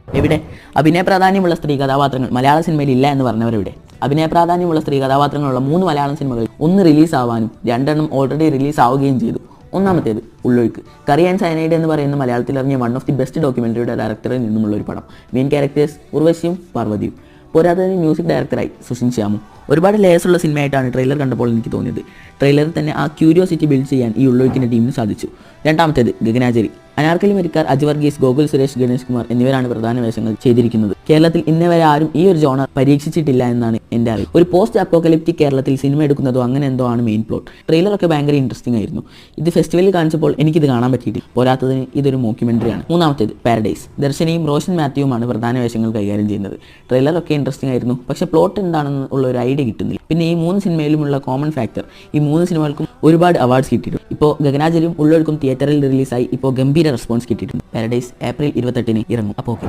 എവിടെ അഭിനയ പ്രാധാന്യമുള്ള സ്ത്രീ കഥാപാത്രങ്ങൾ മലയാള സിനിമയിൽ ഇല്ല എന്ന് പറഞ്ഞവരെവിടെ? അഭിനയ പ്രാധാന്യമുള്ള സ്ത്രീ കഥാപാത്രങ്ങളുള്ള 3 മലയാളം സിനിമകളിൽ 1 റിലീസ് ആവാനും 2 ഓൾറെഡി റിലീസ് ആവുകയും ചെയ്തു. ഒന്നാമത്തേത് ഉള്ളൊഴുക്ക്. കറി ആൻഡ് സയനൈഡ് എന്ന് പറയുന്ന മലയാളത്തിൽ ഇറങ്ങിയ വൺ ഓഫ് ദി ബെസ്റ്റ് ഡോക്യുമെൻ്ററിയുടെ ഡയറക്ടറിൽ നിന്നുമുള്ള ഒരു പടം. മെയിൻ ക്യാരക്ടേഴ്സ് ഉർവശിയും പാർവതിയും. പോരാത്തതിന് മ്യൂസിക് ഡയറക്ടറായി സുഷിൻ ശ്യാമും. ഒരുപാട് ലേയേഴ്സുള്ള സിനിമയായിട്ടാണ് ട്രെയിലർ കണ്ടപ്പോൾ എനിക്ക് തോന്നിയത്. ട്രെയിലറിൽ തന്നെ ആ ക്യൂരിയോസിറ്റി ബിൽഡ് ചെയ്യാൻ ഈ ഉള്ളൊഴുക്കിൻ്റെ ടീമിന് സാധിച്ചു. രണ്ടാമത്തേത് ഗഗനാചാരി. അനാർക്കലി മരിക്കാർ, അജു വർഗീസ്, ഗോകുൽ സുരേഷ്, ഗണേഷ് കുമാർ എന്നിവരാണ് പ്രധാന വേഷങ്ങൾ ചെയ്തിരിക്കുന്നത്. കേരളത്തിൽ ഇന്നേ വരെ ആരും ഈ ഒരു ജോണർ പരീക്ഷിച്ചിട്ടില്ല എന്നാണ് എൻ്റെ അറിവ്. ഒരു പോസ്റ്റ് അപ്പോക്കലിപ്റ്റിക് കേരളത്തിൽ സിനിമ എടുക്കുന്നതോ അങ്ങനെ എന്തോ ആണ് മെയിൻ പ്ലോട്ട്. ട്രെയിലറൊക്കെ ഭയങ്കര ഇൻട്രസ്റ്റിംഗ് ആയിരുന്നു. ഇത് ഫെസ്റ്റിവലിൽ കാണിച്ചപ്പോൾ എനിക്കിത് കാണാൻ പറ്റിയിട്ടില്ല. പോരാത്തതിന് ഇതൊരു മോക്യുമെൻ്ററിയാണ്. മൂന്നാമത്തേത് പാരഡൈസ്. ദർശനയും റോഷൻ മാത്യുവുമാണ് പ്രധാന വേഷങ്ങൾ കൈകാര്യം ചെയ്യുന്നത്. ട്രെയിലറൊക്കെ ഇൻട്രസ്റ്റിംഗ് ആയിരുന്നു, പക്ഷേ പ്ലോട്ട് എന്താണെന്ന് ഉള്ള ഒരു ഐഡിയ കിട്ടുന്നില്ല. പിന്നെ ഈ 3 സിനിമയിലുമുള്ള കോമൺ ഫാക്ടർ, ഈ 3 സിനിമകൾക്കും ഒരുപാട് അവാർഡ്സ് കിട്ടിയിട്ടുണ്ട്. ഇപ്പോൾ ഗഗനാചാരിയും ഉള്ളൊഴുക്കും തിയേറ്ററിൽ റിലീസായി ഇപ്പോൾ ഗംഭീര റെസ്പോൺസ് കിട്ടിയിട്ടുണ്ട്. പാരഡൈസ് ഏപ്രിൽ 28 ഇറങ്ങും. അപ്പോൾ